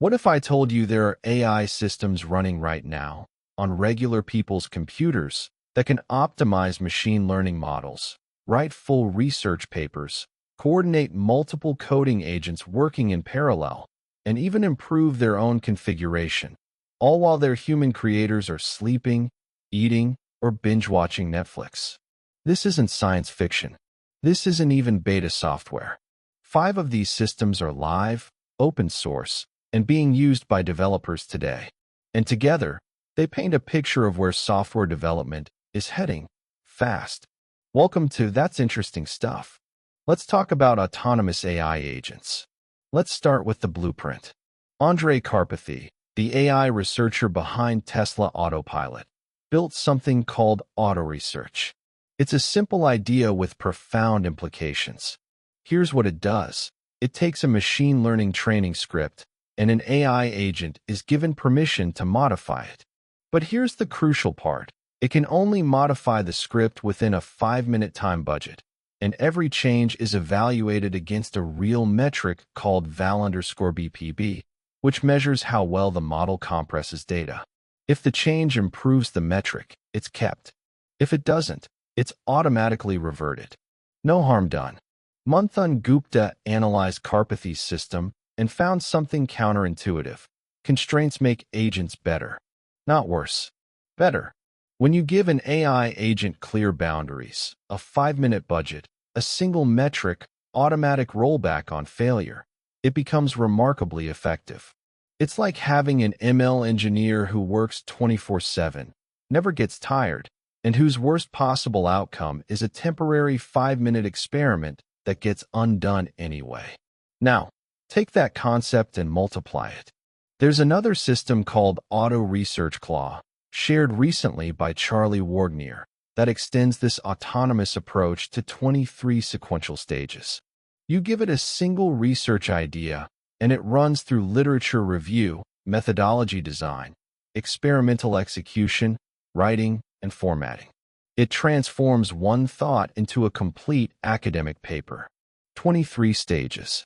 What if I told you there are AI systems running right now on regular people's computers that can optimize machine learning models, write full research papers, coordinate multiple coding agents working in parallel, and even improve their own configuration, all while their human creators are sleeping, eating, or binge-watching Netflix? This isn't science fiction. This isn't even beta software. 5 of these systems are live, open source, and being used by developers today. And together, they paint a picture of where software development is heading fast. Welcome to That's Interesting Stuff. Let's talk about autonomous AI agents. Let's start with the blueprint. Karpathy, the AI researcher behind Tesla Autopilot, built something called Autoresearch. It's a simple idea with profound implications. Here's what it does. It takes a machine learning training script, and an AI agent is given permission to modify it. But here's the crucial part. It can only modify the script within a 5-minute time budget, and every change is evaluated against a real metric called val_BPB, which measures how well the model compresses data. If the change improves the metric, it's kept. If it doesn't, it's automatically reverted. No harm done. Manthan Gupta analyzed Karpathy's system and found something counterintuitive. Constraints make agents better, not worse. Better. When you give an AI agent clear boundaries, a 5-minute budget, a single metric, automatic rollback on failure, it becomes remarkably effective. It's like having an ML engineer who works 24/7, never gets tired, and whose worst possible outcome is a temporary 5-minute experiment that gets undone anyway. Now, take that concept and multiply it. There's another system called Autoresearch Claw, shared recently by Charlie Wagner, that extends this autonomous approach to 23 sequential stages. You give it a single research idea, and it runs through literature review, methodology design, experimental execution, writing, and formatting. It transforms one thought into a complete academic paper. 23 stages.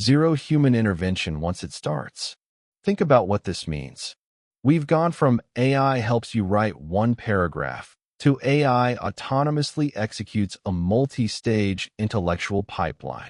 0 human intervention once it starts. Think about what this means. We've gone from AI helps you write 1 paragraph to AI autonomously executes a multi-stage intellectual pipeline.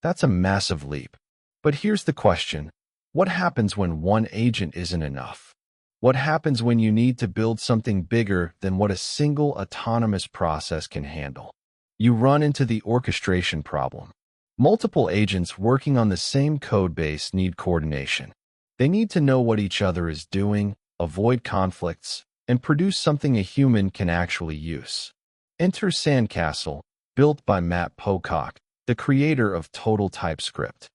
That's a massive leap. But here's the question. What happens when one agent isn't enough? What happens when you need to build something bigger than what a single autonomous process can handle? You run into the orchestration problem. Multiple agents working on the same code base need coordination. They need to know what each other is doing, avoid conflicts, and produce something a human can actually use. Enter Sandcastle, built by Matt Pocock, the creator of Total TypeScript.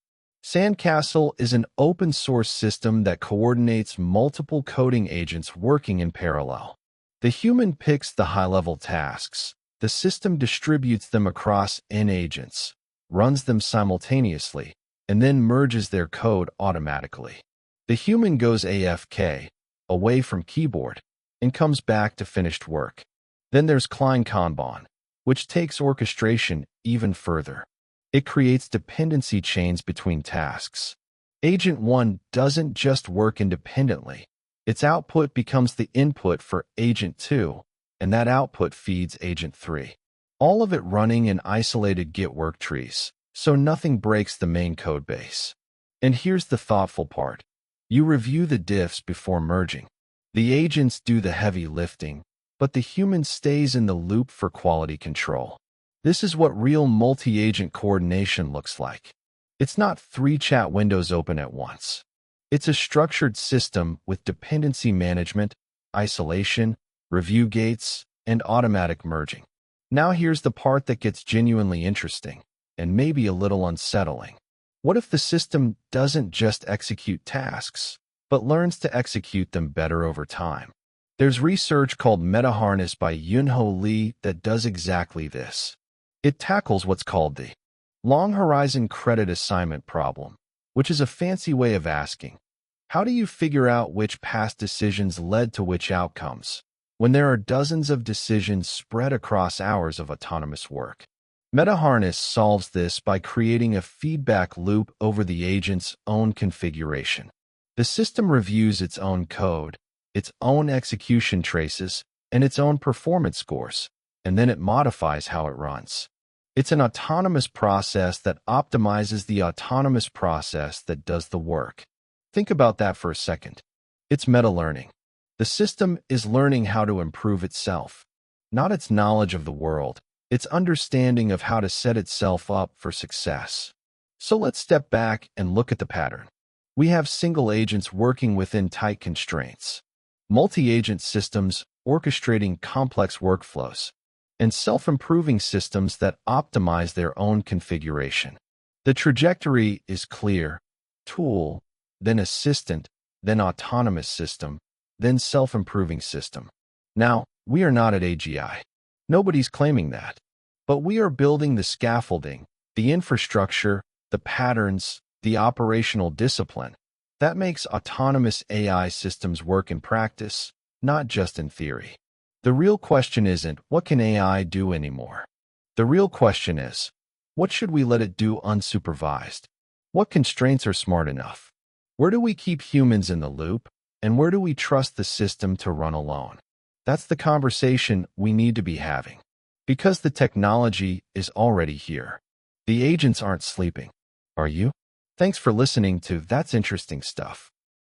Sandcastle is an open-source system that coordinates multiple coding agents working in parallel. The human picks the high-level tasks. The system distributes them across N agents, runs them simultaneously, and then merges their code automatically. The human goes AFK, away from keyboard, and comes back to finished work. Then there's Cline Kanban, which takes orchestration even further. It creates dependency chains between tasks. Agent 1 doesn't just work independently. Its output becomes the input for Agent 2, and that output feeds Agent 3. All of it running in isolated Git work trees, so nothing breaks the main code base. And here's the thoughtful part. You review the diffs before merging. The agents do the heavy lifting, but the human stays in the loop for quality control. This is what real multi-agent coordination looks like. It's not 3 chat windows open at once. It's a structured system with dependency management, isolation, review gates, and automatic merging. Now here's the part that gets genuinely interesting, and maybe a little unsettling. What if the system doesn't just execute tasks, but learns to execute them better over time? There's research called MetaHarness by Yunho Lee that does exactly this. It tackles what's called the long horizon credit assignment problem, which is a fancy way of asking, how do you figure out which past decisions led to which outcomes when there are dozens of decisions spread across hours of autonomous work? MetaHarness solves this by creating a feedback loop over the agent's own configuration. The system reviews its own code, its own execution traces, and its own performance scores, and then it modifies how it runs. It's an autonomous process that optimizes the autonomous process that does the work. Think about that for a second. It's meta-learning. The system is learning how to improve itself, not its knowledge of the world, its understanding of how to set itself up for success. So let's step back and look at the pattern. We have single agents working within tight constraints, multi-agent systems orchestrating complex workflows, and self-improving systems that optimize their own configuration. The trajectory is clear: tool, then assistant, then autonomous system, then self-improving system. Now, we are not at AGI. Nobody's claiming that. But we are building the scaffolding, the infrastructure, the patterns, the operational discipline that makes autonomous AI systems work in practice, not just in theory. The real question isn't, what can AI do anymore? The real question is, what should we let it do unsupervised? What constraints are smart enough? Where do we keep humans in the loop? And where do we trust the system to run alone? That's the conversation we need to be having. Because the technology is already here. The agents aren't sleeping. Are you? Thanks for listening to That's Interesting Stuff.